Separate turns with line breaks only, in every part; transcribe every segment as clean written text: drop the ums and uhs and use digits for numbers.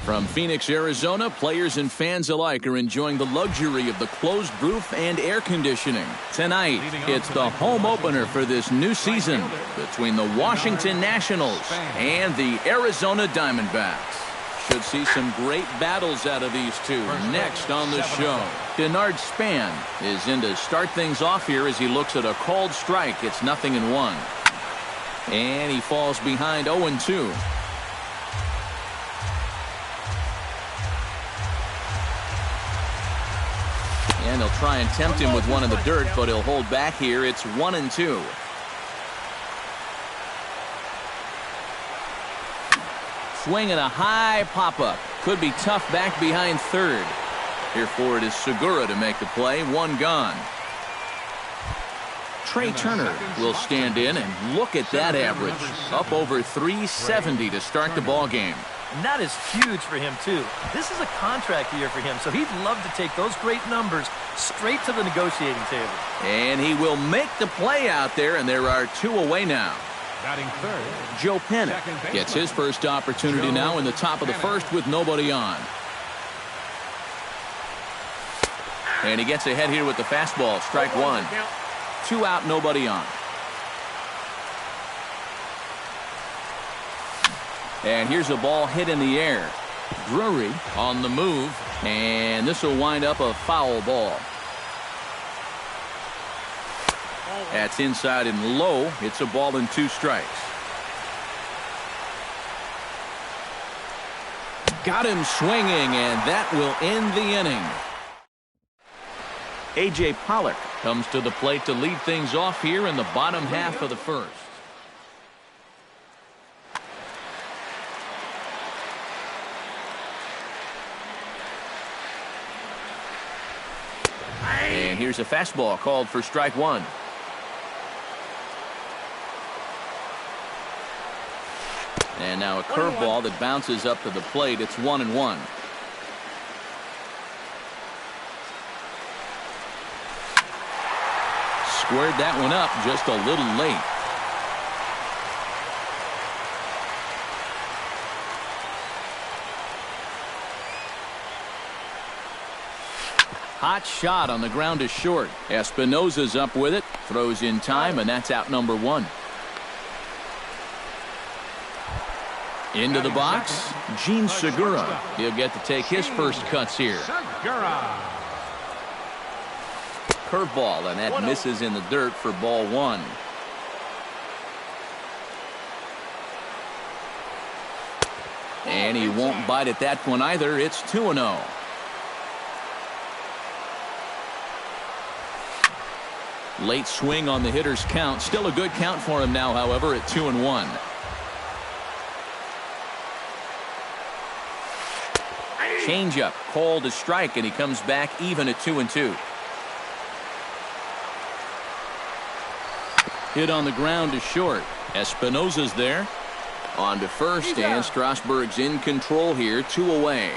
From Phoenix, Arizona, players and fans alike are enjoying the luxury of the closed roof and air conditioning. Tonight, it's the home opener for this new season between the Washington Nationals and the Arizona Diamondbacks. Should see some great battles out of these two next on the show. Denard Span is in to start things off here as he looks at a called strike. It's 0-1. And he falls behind 0-2. And they'll try and tempt him with one in the dirt, but he'll hold back here. It's 1-2. Swing and a high pop-up. Could be tough back behind third. Here for it is Segura to make the play. One gone. Trey Turner will stand in, and look at that average. Up over 370 to start the ball game.
And that is huge for him, too. This is a contract year for him, so he'd love to take those great numbers straight to the negotiating table.
And he will make the play out there, and there are two away now.
Batting third,
Joe Penna gets his first opportunity now in the top of the first with nobody on. And he gets ahead here with the fastball. Strike one. 2 out, nobody on. And here's a ball hit in the air. Drury on the move, and this will wind up a foul ball. That's inside and low. It's a ball and 2 strikes. Got him swinging, and that will end the inning. A.J. Pollock comes to the plate to lead things off here in the bottom half of the first. And here's a fastball called for strike one. And now a curveball that bounces up to the plate. It's 1-1. Squared that one up just a little late. Hot shot on the ground is short. Espinosa's up with it. Throws in time, and that's out number 1. Into the box, Gene Segura. He'll get to take his first cuts here. Curveball, and that misses in the dirt for ball 1. And he won't bite at that one either. It's 2-0. Late swing on the hitter's count. Still a good count for him now, however, at 2-1. Changeup called a strike, and he comes back even at 2-2. Hit on the ground is short. Espinosa's there. On to first, and Strasburg's in control here. 2 away.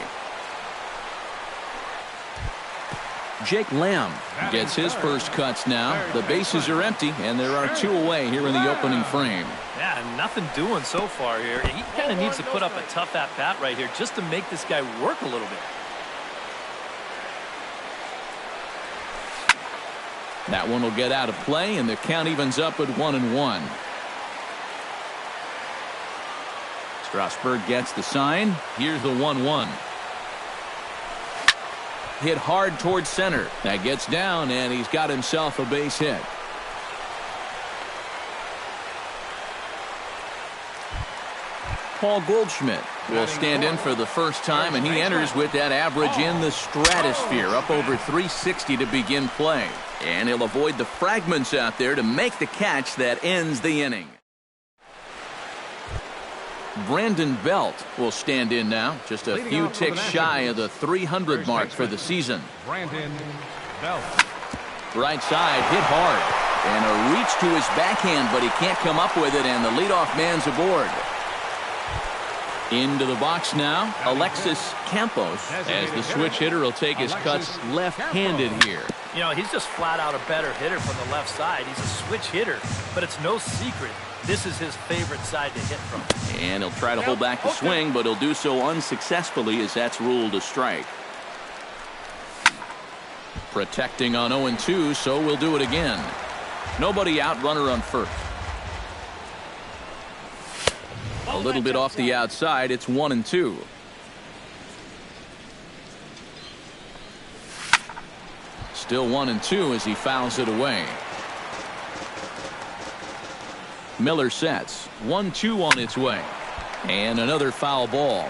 Jake Lamb gets his first cuts now. The bases are empty, and there are 2 away here in the opening frame.
Yeah, nothing doing so far here. He kind of needs to put up a tough at-bat right here just to make this guy work a little bit.
That one will get out of play, and the count evens up at 1-1. Strasburg gets the sign. Here's the 1-1. Hit hard towards center. That gets down, and he's got himself a base hit. Paul Goldschmidt will stand in for the first time, and he enters with that average in the stratosphere, up over 360 to begin play. And he'll avoid the fragments out there to make the catch that ends the inning. Brandon Belt will stand in now, just a few ticks shy of the 300 mark for the season.
Brandon Belt.
Right side, hit hard. And a reach to his backhand, but he can't come up with it, and the leadoff man's aboard. Into the box now, Alexis Campos, as the switch hitter will take his cuts left-handed here.
You know, he's just flat out a better hitter from the left side. He's a switch hitter, but it's no secret this is his favorite side to hit from.
And he'll try to hold back the swing, but he'll do so unsuccessfully as that's ruled a strike. Protecting on 0-2, so we'll do it again. Nobody out, runner on first. A little bit off the outside, it's 1-2. Still 1-2 as he fouls it away. Miller sets. 1-2 on its way. And another foul ball.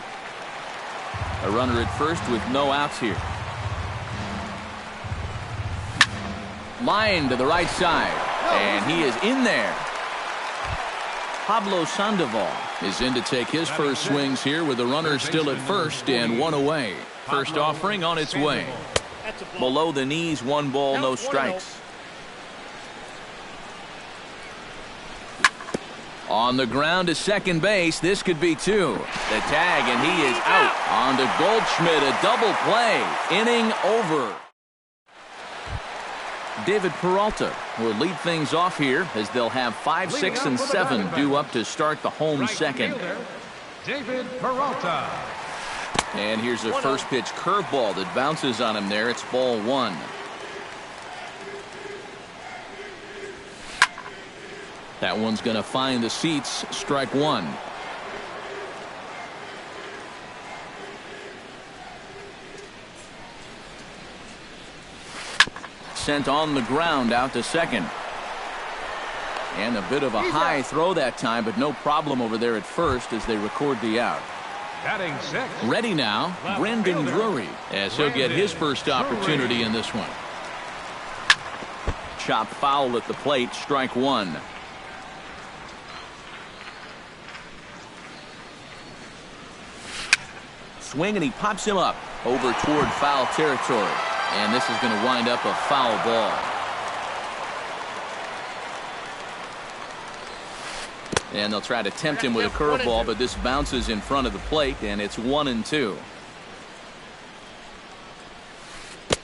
A runner at first with no outs here. Line to the right side. And he is in there. Pablo Sandoval is in to take his first swings here with the runner still at first and one away. First offering on its way. Below the knees, 1 ball, no strikes. On the ground to second base, this could be 2. The tag, and he is out. On to Goldschmidt, a double play. Inning over. David Peralta will lead things off here as they'll have 5, 6, and 7 due up to start the home second.
David Peralta.
And here's a first pitch curveball that bounces on him there. It's ball 1. That one's going to find the seats. Strike 1. Sent on the ground out to second. And a bit of a high throw that time, but no problem over there at first as they record the out.
Batting 6.
Ready now, Brandon Drury, as he'll get his first opportunity in this one. Chop foul at the plate, strike 1. Swing, and he pops him up over toward foul territory. And this is going to wind up a foul ball. And they'll try to tempt him with a curveball, but this bounces in front of the plate, and it's 1-2.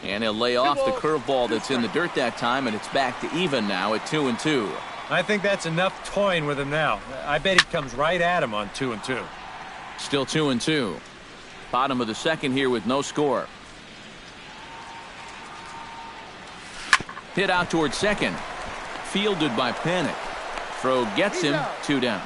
And he'll lay off the curveball that's in the dirt that time, and it's back to even now at 2-2.
I think that's enough toying with him now. I bet he comes right at him on 2-2.
Still 2-2. Bottom of the second here with no score. Hit out towards second. Fielded by Panic. Throw gets him. 2 down.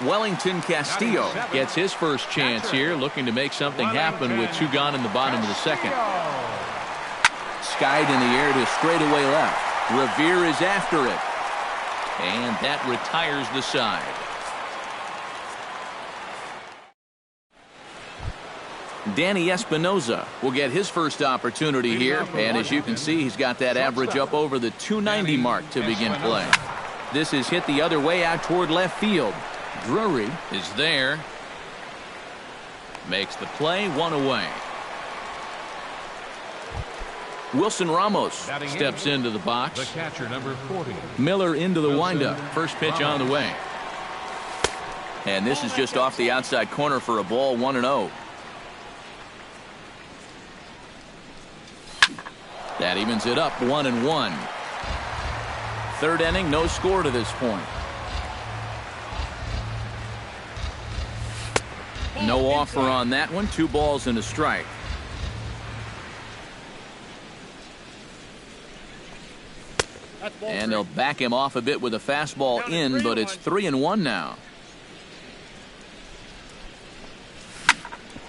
Wellington Castillo gets his first chance here, looking to make something happen with 2 gone in the bottom of the second. Skied in the air to straightaway left. Revere is after it. And that retires the side. Danny Espinoza will get his first opportunity here, and as you can see, he's got that average up over the 290 mark to begin play. This is hit the other way out toward left field. Drury is there. Makes the play, 1 away. Wilson Ramos steps into the box.
The catcher, number 40.
Miller into the windup. First pitch on the way. And this is just off the outside corner for a ball, 1-0. That evens it up, 1-1. Third inning, no score to this point. No offer on that one. 2 balls and a strike. And they'll back him off a bit with a fastball in, but it's 3-1 now.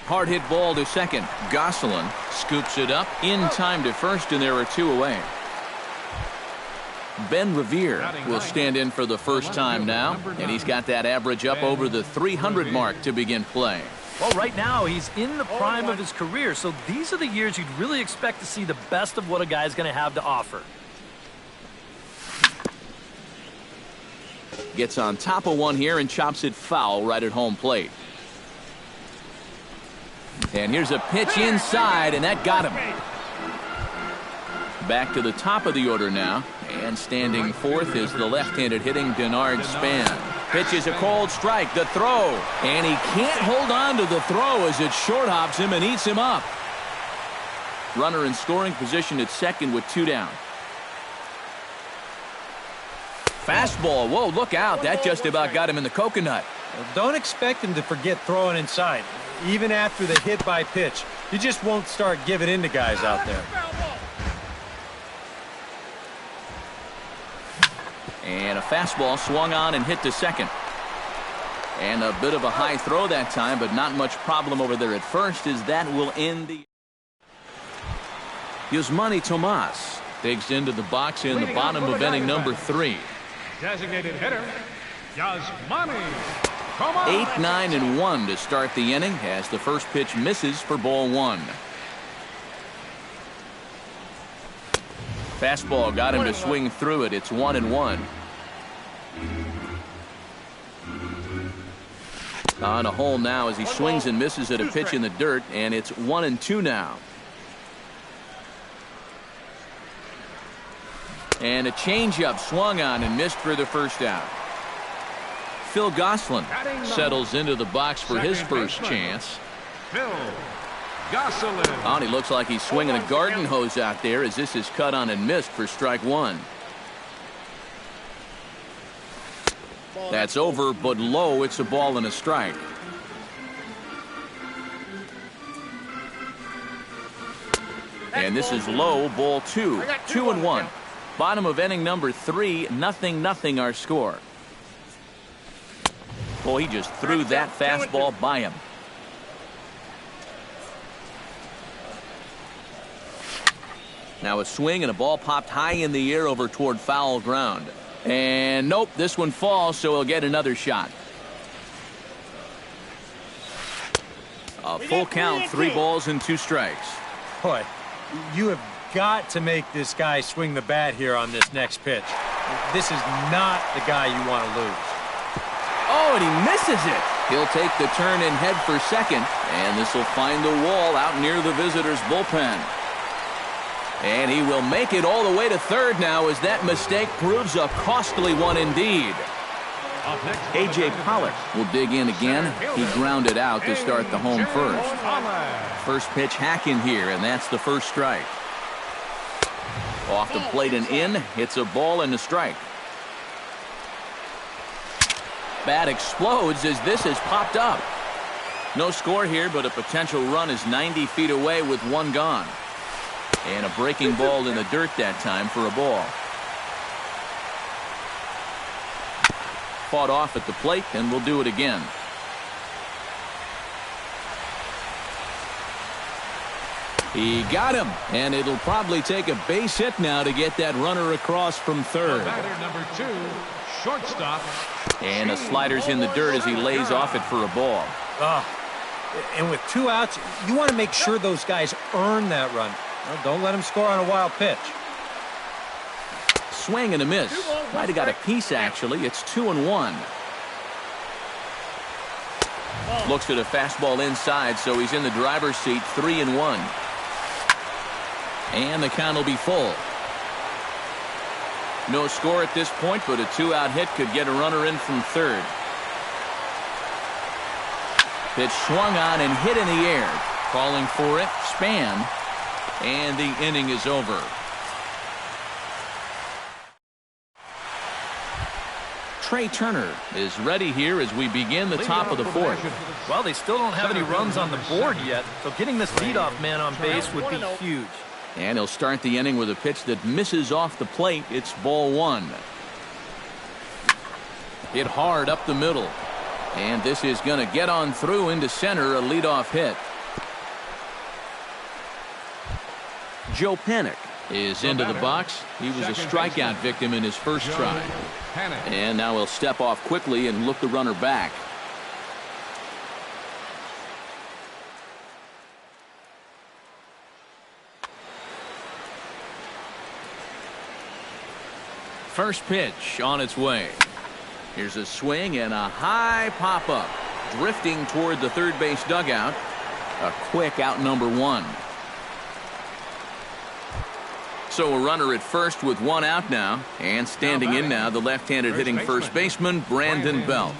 Hard hit ball to second. Gosselin scoops it up in time to first, and there are 2 away. Ben Revere will stand in for the first time now, and he's got that average up over the 300 mark to begin play.
Well, right now he's in the prime of his career, so these are the years you'd really expect to see the best of what a guy's going to have to offer.
Gets on top of one here and chops it foul right at home plate. And here's a pitch inside, and that got him. Back to the top of the order now. And standing fourth is the left-handed hitting Denard Span. Pitch is a cold strike. The throw. And he can't hold on to the throw as it short hops him and eats him up. Runner in scoring position at second with 2 down. Fastball. Whoa, look out. That just about got him in the coconut.
Well, don't expect him to forget throwing inside. Even after the hit by pitch, he just won't start giving in to guys out there.
And a fastball swung on and hit to second. And a bit of a high throw that time, but not much problem over there at first, as that will end the... Yusmani Tomas digs into the box in the bottom of inning number 3.
Designated hitter, Yasmani.
8, 9, and 1 to start the inning as the first pitch misses for ball 1. Fastball got him to swing through it. It's 1-1. On a hole now as he swings and misses at a pitch in the dirt, and it's 1-2 now. And a changeup swung on and missed for the first out. Phil Gosselin settles into the box for his first chance.
Phil Gosselin.
And he looks like he's swinging a garden hose out there as this is cut on and missed for strike 1. That's over, but low. It's a ball and a strike. And this is low, ball 2. 2-1. Bottom of inning number 3, 0-0 our score. Boy, he just threw that fastball by him. Now a swing and a ball popped high in the air over toward foul ground. And nope, this one falls, so he'll get another shot. A full count, 3 balls and 2 strikes.
Boy, you have got to make this guy swing the bat here on this next pitch. This is not the guy you want to lose.
Oh, and he misses it. He'll take the turn and head for second, and this will find the wall out near the visitors' bullpen. And he will make it all the way to third now as that mistake proves a costly one indeed. A.J. Pollock will dig in again. He grounded out to start the home first. First pitch hacking here, and that's the first strike. Off the plate and in. It's a ball and a strike. Bat explodes as this has popped up. No score here, but a potential run is 90 feet away with 1 gone. And a breaking ball in the dirt that time for a ball. Fought off at the plate, and we'll do it again. He got him, and it'll probably take a base hit now to get that runner across from third.
Batter number 2, shortstop.
And a slider's in the dirt as he lays off it for a ball.
And with 2 outs, you want to make sure those guys earn that run. Well, don't let them score on a wild pitch.
Swing and a miss. Might have got a piece, actually. It's 2-1. Looks at a fastball inside, so he's in the driver's seat, 3-1. And the count will be full. No score at this point, but a 2-out hit could get a runner in from third. Pitch swung on and hit in the air. Calling for it, Span. And the inning is over. Trey Turner is ready here as we begin the top of the 4th.
Well, they still don't have any runs on the board yet, so getting this leadoff man on base would be huge.
And he'll start the inning with a pitch that misses off the plate. It's ball 1. Hit hard up the middle. And this is going to get on through into center, a leadoff hit. Joe Panik is into the box. He was a strikeout victim in his first try. And now he'll step off quickly and look the runner back. First pitch on its way. Here's a swing and a high pop-up. Drifting toward the third base dugout. A quick out number one. So a runner at first with one out now. And standing in now, the left-handed hitting first baseman, Brandon Belt.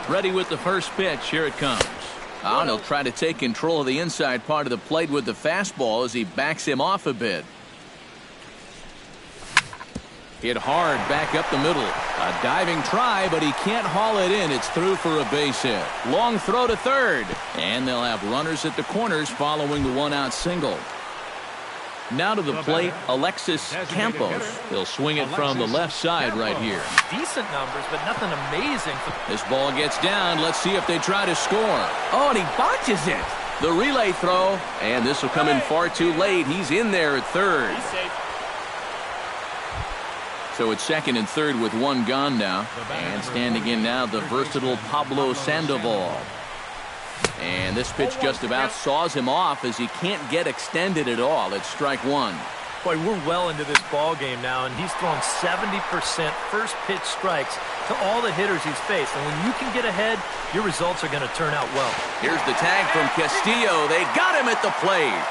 Ready with the first pitch. Here it comes. And he'll try to take control of the inside part of the plate with the fastball as he backs him off a bit. Hit hard back up the middle. A diving try, but he can't haul it in. It's through for a base hit. Long throw to third. And they'll have runners at the corners following the one-out single. Now to the plate, Alexis Campos. He'll swing it from the left side right here.
Decent numbers, but nothing amazing.
This ball gets down. Let's see if they try to score. Oh, and he botches it. The relay throw. And this will come in far too late. He's in there at third. So it's second and third with one gone now. And standing in now, the versatile Pablo Sandoval. And this pitch just about saws him off as he can't get extended at all. It's strike one.
Boy, we're well into this ball game now, and he's thrown 70% first pitch strikes to all the hitters he's faced. And when you can get ahead, your results are going to turn out well.
Here's the tag from Castillo. They got him at the plate.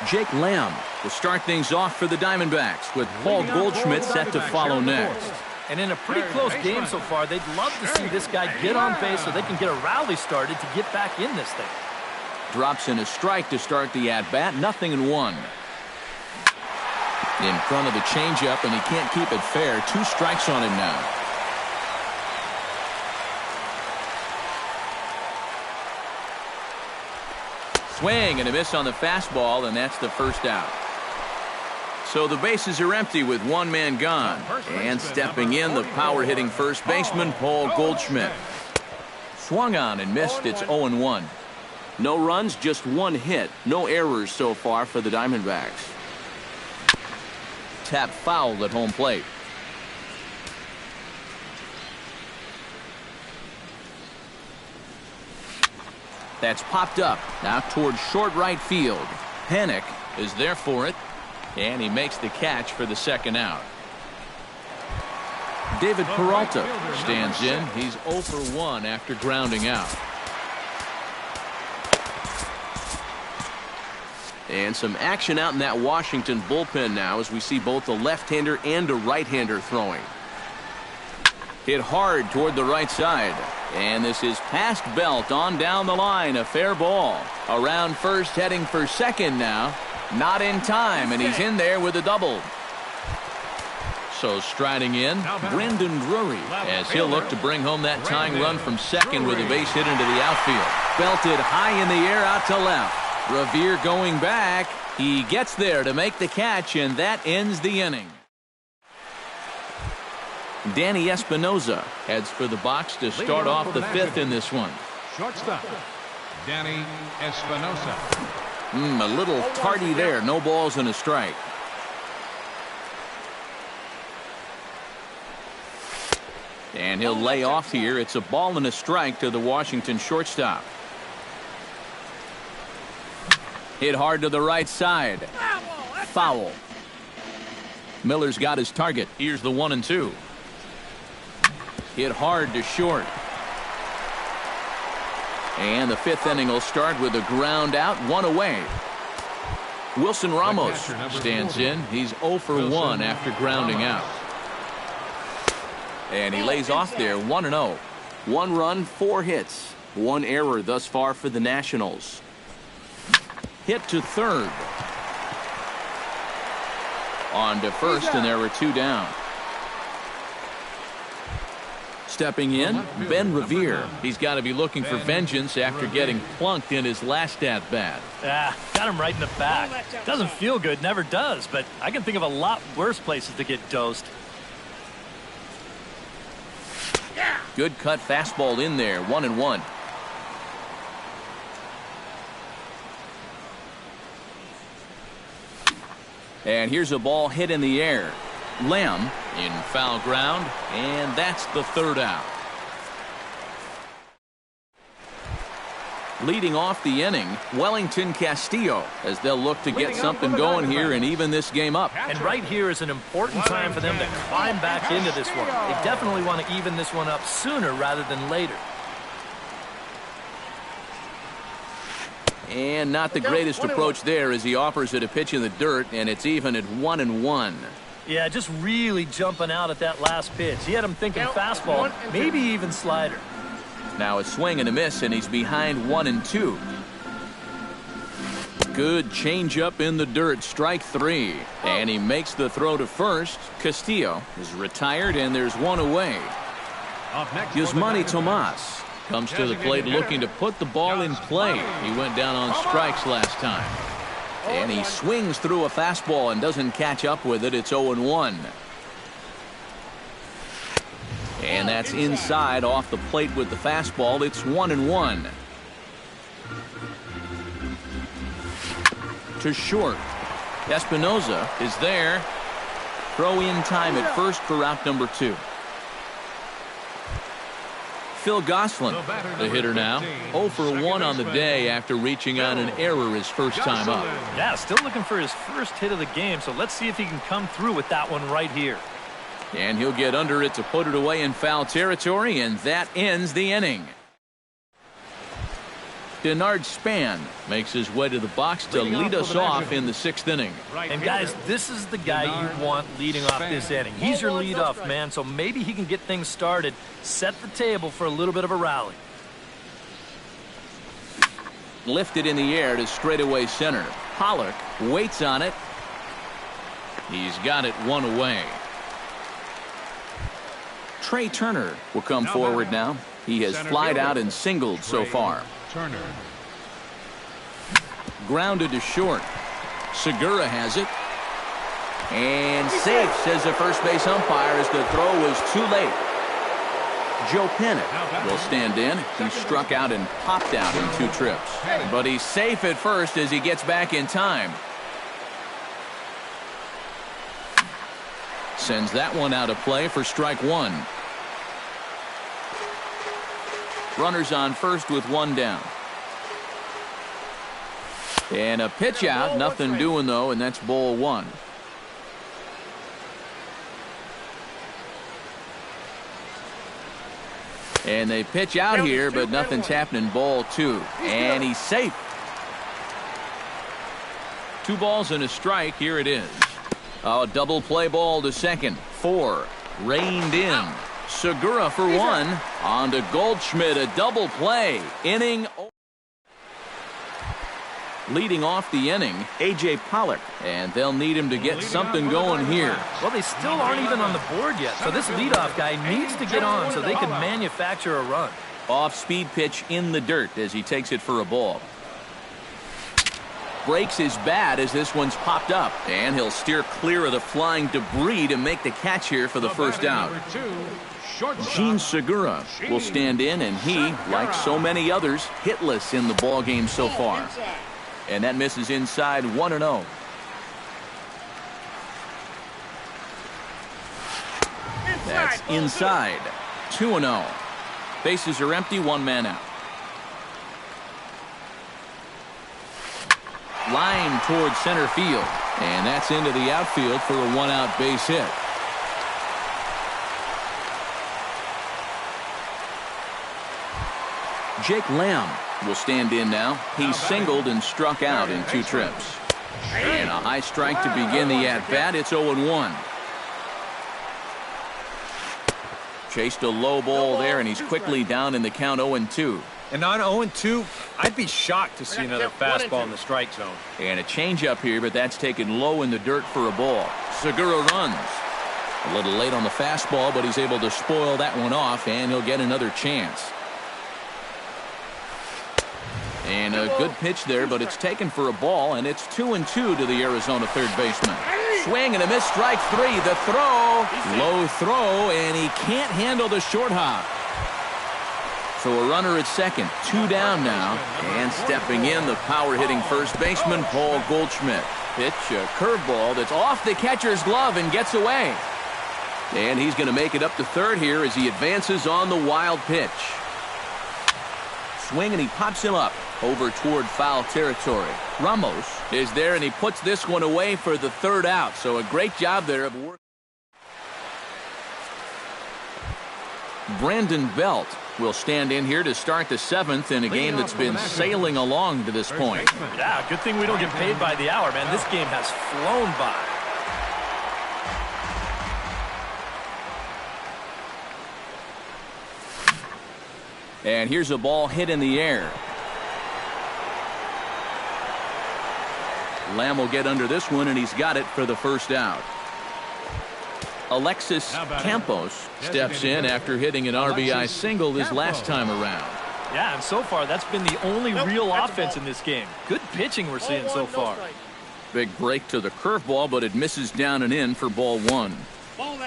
Jake Lamb will start things off for the Diamondbacks with Paul Goldschmidt set to follow next.
And in a pretty close game so far, they'd love to see this guy get on base so they can get a rally started to get back in this thing.
Drops in a strike to start the at-bat. 0-1. In front of the changeup, and he can't keep it fair. 2 strikes on him now. Swing and a miss on the fastball, and that's the first out. So the bases are empty with one man gone. And stepping in, the power-hitting first baseman, Paul Goldschmidt. Swung on and missed. It's 0-1. No runs, just one hit. No errors so far for the Diamondbacks. Tap foul at home plate. That's popped up. Now towards short right field. Panic is there for it. And he makes the catch for the second out. David Peralta stands in. He's 0 for 1 after grounding out. And some action out in that Washington bullpen now as we see both a left-hander and a right-hander throwing. Hit hard toward the right side. And this is past Belt on down the line. A fair ball. Around first, heading for second now. Not in time, and he's in there with a double. So striding in, Brendan Drury, as he'll look to bring home that tying run from second with a base hit into the outfield. Belted high in the air out to left. Revere going back. He gets there to make the catch, and that ends the inning. Danny Espinosa heads for the box to start off the fifth in this one.
Shortstop, Danny Espinosa.
A little tardy there. No balls and a strike. And he'll lay off here. It's a ball and a strike to the Washington shortstop. Hit hard to the right side. Foul. Miller's got his target. Here's the 1-2. Hit hard to short. And the fifth inning will start with a ground out, 1 away. Wilson Ramos stands in. He's 0 for 1 after grounding out. And he lays off there, 1-0. 1 run, 4 hits. 1 error thus far for the Nationals. Hit to third. On to first, and there were 2 down. Stepping in, Ben Revere. He's got to be looking for vengeance after getting plunked in his last at-bat.
Got him right in the back. Doesn't feel good, never does, but I can think of a lot worse places to get dosed.
Good cut fastball in there, 1-1. And here's a ball hit in the air. Lamb in foul ground, and that's the third out. Leading off the inning, Wellington Castillo, as they'll look to get something going here and even this game up.
And right here is an important time for them to climb back into this one. They definitely want to even this one up sooner rather than later.
And not the greatest approach there as he offers it a pitch in the dirt, and it's even at 1-1.
Yeah, just really jumping out at that last pitch. He had him thinking fastball, maybe even slider.
Now a swing and a miss, and he's behind 1-2. Good changeup in the dirt, strike 3. And he makes the throw to first. Castillo is retired, and there's one away. Yasmani Tomas comes to the plate looking to put the ball in play. He went down on strikes last time. And he swings through a fastball and doesn't catch up with it. It's 0-1. And that's inside off the plate with the fastball. It's 1-1. To short. Espinoza is there. Throw in time at first for out number 2. Phil Gosselin, the hitter now, 0 for 1 on the day after reaching on an error his first time up.
Yeah, still looking for his first hit of the game, so let's see if he can come through with that one right here.
And he'll get under it to put it away in foul territory, and that ends the inning. Denard Span makes his way to the box to lead us off in the 6th inning.
And guys, this is the guy you want leading off this inning. He's your leadoff man, so maybe he can get things started, set the table for a little bit of a rally.
Lifted in the air to straightaway center. Pollock waits on it. He's got it one away. Trey Turner will come forward now. He has flied out and singled so far.
Turner.
Grounded to short. Segura has it. And safe, says the first base umpire, as the throw was too late. Joe Pennant will stand in. He struck out and popped out in 2 trips. But he's safe at first as he gets back in time. Sends that one out of play for strike 1. Runners on first with 1 down. And a pitch out. Nothing doing, though, and that's ball 1. And they pitch out here, but nothing's happening. Ball 2. And he's safe. 2 balls and a strike. Here it is. A double play ball to second. 4. Reined in. Segura for 1. On to Goldschmidt. A double play. Inning. Leading off the inning, A.J. Pollock. And they'll need him to get something going here.
Well, they still aren't even on the board yet, so this leadoff guy needs to get on so they can manufacture a run.
Off-speed pitch in the dirt as he takes it for a ball. Breaks his bat as this one's popped up. And he'll steer clear of the flying debris to make the catch here for the first out. Gene Segura will stand in, and he, like so many others, hitless in the ballgame so far. And that misses inside 1-0. That's inside 2-0. Bases are empty, 1 man out. Line towards center field. And that's into the outfield for a 1-out base hit. Jake Lamb will stand in now. He's singled and struck out in 2 trips. And a high strike to begin the at-bat. It's 0-1. Chased a low ball there, and he's quickly down in the count 0-2.
And on 0-2, I'd be shocked to see another fastball in the strike zone.
And a changeup here, but that's taken low in the dirt for a ball. Segura runs. A little late on the fastball, but he's able to spoil that one off, and he'll get another chance. And a good pitch there, but it's taken for a ball, and it's 2-2 to the Arizona third baseman. Swing and a miss, strike 3. The throw, low throw, and he can't handle the short hop. So a runner at second, 2 down now, and stepping in, the power-hitting first baseman, Paul Goldschmidt. Pitch, a curveball that's off the catcher's glove and gets away. And he's going to make it up to third here as he advances on the wild pitch. swing, and he pops him up over toward foul territory. Ramos is there, and he puts this one away for the third out. So a great job there of work. Brandon Belt will stand in here to start the seventh in a game that's been sailing along to this point.
Yeah, good thing we don't get paid by the hour, man. This game has flown by.
And here's a ball hit in the air. Lamb will get under this one, and he's got it for the first out. Alexis Campos steps in after hitting an RBI single his last time around.
Yeah, and so far that's been the only real offense in this game. Good pitching we're seeing so far.
Big break to the curveball, but it misses down and in for ball one.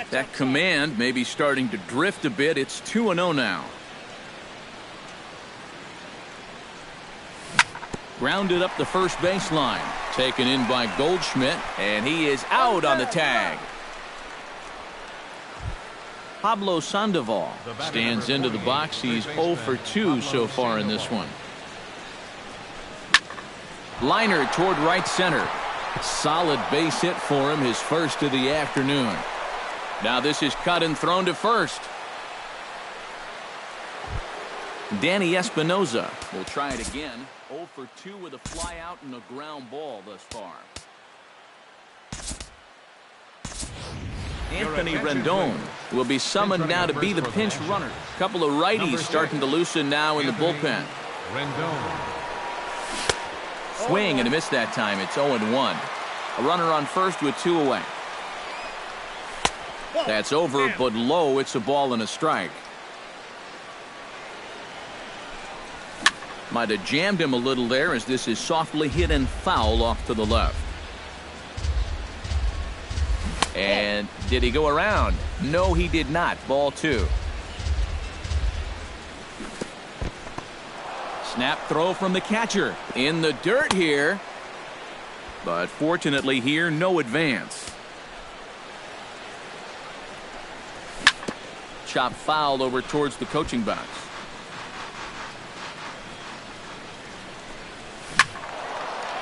That command may be starting to drift a bit. It's 2-0 now. Grounded up the first baseline. Taken in by Goldschmidt, and he is out on the tag. Pablo Sandoval stands into the box. He's 0 for 2 so far in this one. Liner toward right center. Solid base hit for him, his first of the afternoon. Now this is cut and thrown to first. Danny Espinoza will try it again. 0 for 2 with a fly out and a ground ball thus far. Anthony Rendon will be summoned now to be the pinch runner. A couple of righties starting to loosen now in the bullpen. Swing and a miss that time. It's 0-1. A runner on first with 2 away. That's over, but low. It's a ball and a strike. Might have jammed him a little there as this is softly hit and foul off to the left. And did he go around? No, he did not. Ball 2. Snap throw from the catcher. In the dirt here. But fortunately here, no advance. Chop foul over towards the coaching box.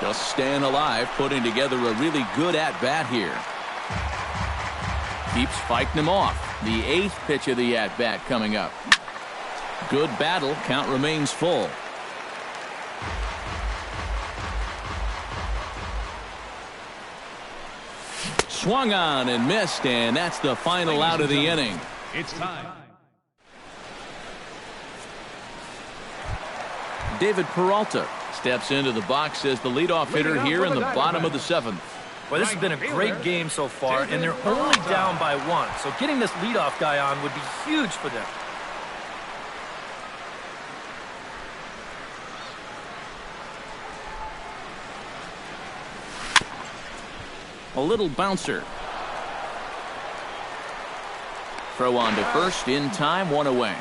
Just staying alive, putting together a really good at-bat here. Keeps fighting him off. The 8th pitch of the at-bat coming up. Good battle. Count remains full. Swung on and missed, and that's the final out of the inning.
It's time.
David Peralta steps into the box as the leadoff hitter here in the bottom of the 7th.
Well, this has been a great game so far, and they're only down by 1. So getting this leadoff guy on would be huge for them.
A little bouncer. Throw on to first in time, 1 away.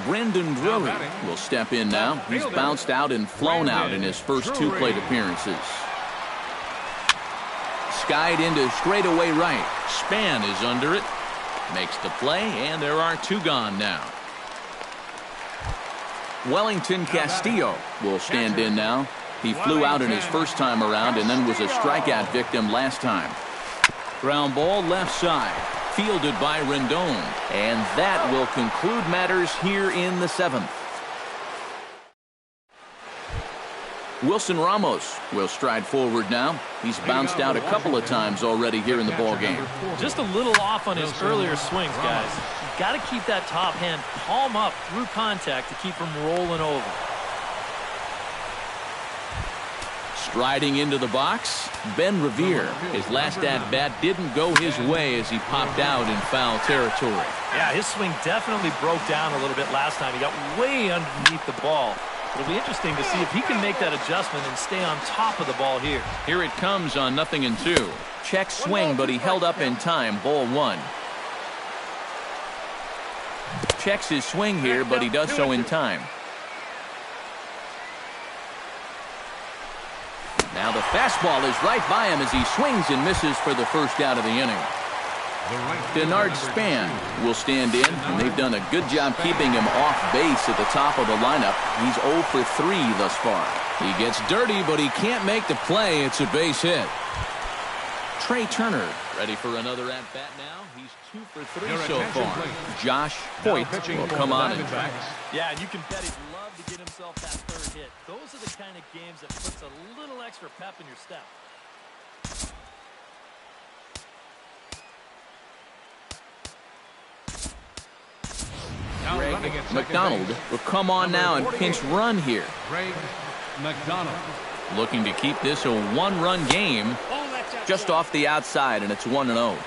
Brendan Drury will step in now. He's bounced out and flown out in his first 2 plate appearances. Skied into straightaway right. Span is under it. Makes the play, and there are 2 gone now. Wellington Castillo will stand in now. He flew out in his first time around and then was a strikeout victim last time. Ground ball left side. Fielded by Rendon. And that will conclude matters here in the 7th. Wilson Ramos will stride forward now. He's bounced out a couple of times already here in the ballgame.
Just a little off on his earlier swings, guys. You've got to keep that top hand palm up through contact to keep him rolling over.
Striding into the box, Ben Revere. His last at-bat didn't go his way as he popped out in foul territory.
Yeah, his swing definitely broke down a little bit last time. He got way underneath the ball. It'll be interesting to see if he can make that adjustment and stay on top of the ball here.
Here it comes on 0-2. Check swing, but he held up in time. Ball 1. Checks his swing here, but he does so in time. Now the fastball is right by him as he swings and misses for the first out of the inning. Denard Span will stand in, and they've done a good job keeping him off base at the top of the lineup. He's 0 for 3 thus far. He gets dirty, but he can't make the play. It's a base hit. Trey Turner ready for another at-bat now. He's 2 for 3 so far. Josh Hoyt will come on and try.
Yeah, and you can bet he'd love to get himself that third hit. Those are the kind of games that puts a little extra pep in your step.
Greg McDonald will come on now and pinch run here.
Greg McDonald.
Looking to keep this a one-run game. Just off the outside, and it's 1-0.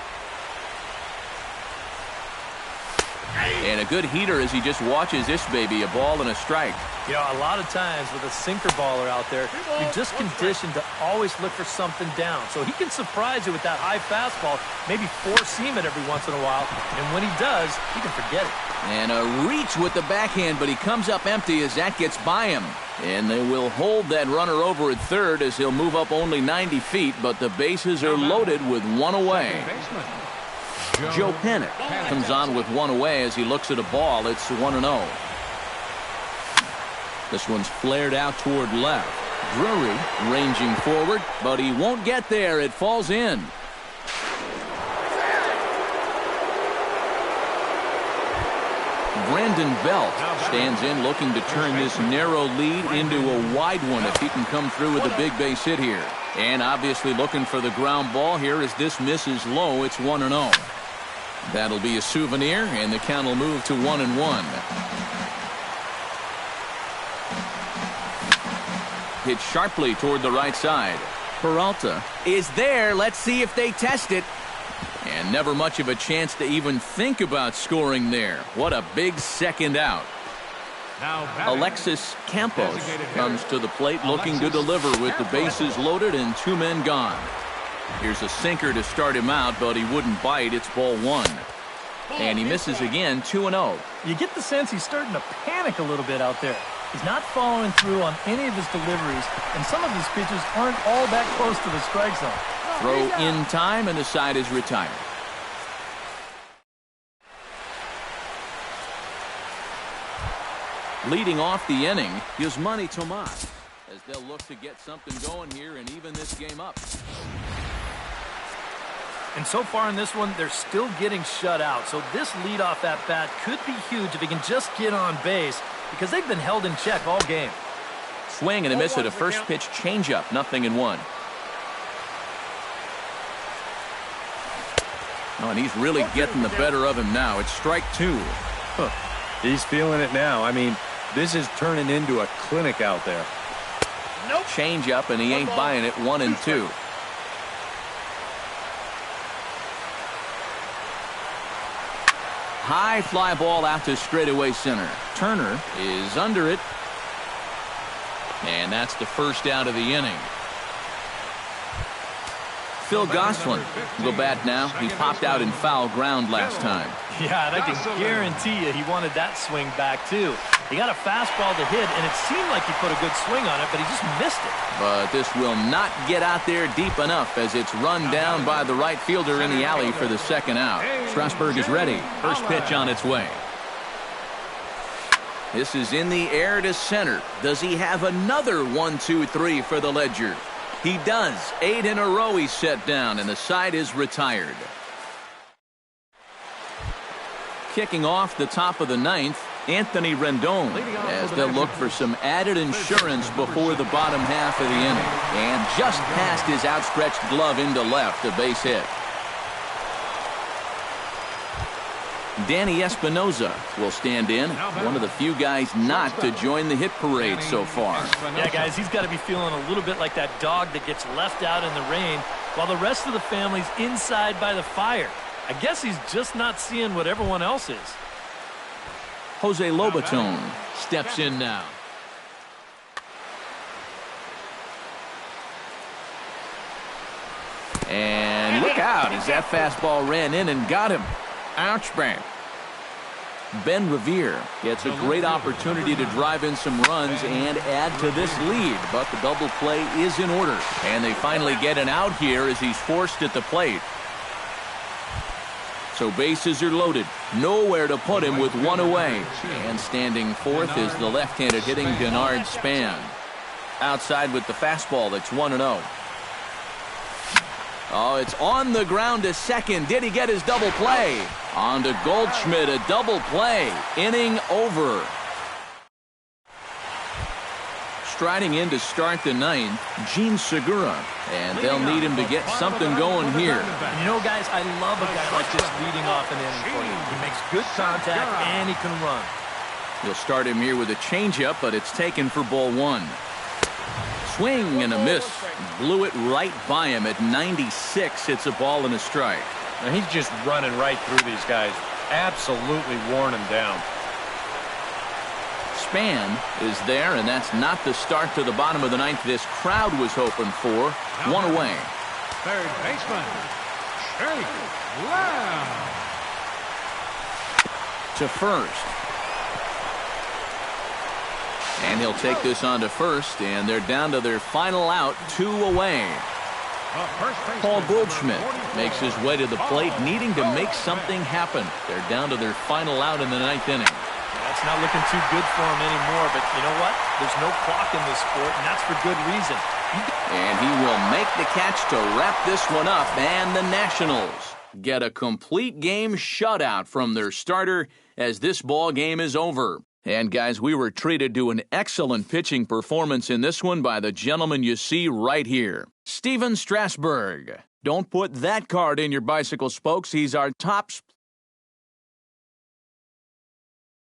And a good heater as he just watches this baby, a ball and a strike.
You know, a lot of times with a sinker baller out there, you're just conditioned to always look for something down. So he can surprise you with that high fastball, maybe four-seam it every once in a while. And when he does, you can forget it.
And a reach with the backhand, but he comes up empty as that gets by him. And they will hold that runner over at third as he'll move up only 90 feet, but the bases are loaded with one away. Joe Panik comes on with one away as he looks at a ball. It's 1-0. This one's flared out toward left. Drury ranging forward, but he won't get there. It falls in. Brandon Belt stands in looking to turn this narrow lead into a wide one if he can come through with a big base hit here. And obviously looking for the ground ball here as this misses low. It's 1-0. That'll be a souvenir, and the count will move to 1-1. Hit sharply toward the right side. Peralta is there. Let's see if they test it. And never much of a chance to even think about scoring there. What a big second out. Alexis Campos comes to the plate looking to deliver with the bases loaded and 2 men gone. Here's a sinker to start him out, but he wouldn't bite. It's ball 1. And he misses again, 2-0.
You get the sense he's starting to panic a little bit out there. He's not following through on any of his deliveries, and some of his pitches aren't all that close to the strike zone.
Throw in time, and the side is retired. Leading off the inning, Yasmani Tomas, as they'll look to get something going here and even this game up.
And so far in this one, they're still getting shut out. So this leadoff at bat could be huge if he can just get on base, because they've been held in check all game.
Swing and a miss at a first pitch changeup, 0-1. Oh, and he's really getting the better of him now. It's strike 2.
He's feeling it now. I mean, this is turning into a clinic out there.
Changeup, and he ain't buying it. 1-2. High fly ball out to straightaway center. Turner is under it. And that's the first out of the inning. Phil Gosselin will bat now. He popped out in foul ground last time.
Yeah, and I can guarantee you he wanted that swing back, too. He got a fastball to hit, and it seemed like he put a good swing on it, but he just missed it.
But this will not get out there deep enough as it's run down by the right fielder in the alley for the second out. Strasburg is ready. First pitch on its way. This is in the air to center. Does he have another 1-2-3 for the Ledger? He does. 8 in a row he's set down, and the side is retired. Kicking off the top of the 9th, Anthony Rendon, as they'll look for some added insurance before the bottom half of the inning. And just past his outstretched glove into left, a base hit. Danny Espinoza will stand in, one of the few guys not to join the hit parade so far.
Yeah, guys, he's got to be feeling a little bit like that dog that gets left out in the rain while the rest of the family's inside by the fire. I guess he's just not seeing what everyone else is.
Jose Lobaton steps in now. And look out as that fastball ran in and got him. Ouch, bang. Ben Revere gets a great opportunity to drive in some runs and add to this lead, but the double play is in order. And they finally get an out here as he's forced at the plate. So bases are loaded. Nowhere to put him with one away. And standing fourth is the left-handed hitting Bernard Span. Outside with the fastball, that's 1-0. Oh, it's on the ground to second. Did he get his double play? On to Goldschmidt, a double play. Inning over. Striding in to start the ninth, Gene Segura. And they'll need him to get something going here.
And you know, guys, I love a guy like this leading off an inning for you. He makes good contact and he can run.
You'll start him here with a changeup, but it's taken for ball one. Swing and a miss. Blew it right by him at 96. It's a ball and a strike.
Now he's just running right through these guys. Absolutely worn them down.
Span is there, and that's not the start to the bottom of the ninth this crowd was hoping for. One away.
Third baseman, Shake Lamb.
To first. And he'll take this on to first, and they're down to their final out, 2 away. Paul Goldschmidt makes his way to the plate, needing to make something happen. They're down to their final out in the ninth inning.
That's not looking too good for him anymore, but you know what? There's no clock in this sport, and that's for good reason.
And he will make the catch to wrap this one up, and the Nationals get a complete game shutout from their starter as this ball game is over. And guys, we were treated to an excellent pitching performance in this one by the gentleman you see right here, Steven Strasburg. Don't put that card in your bicycle spokes. He's our top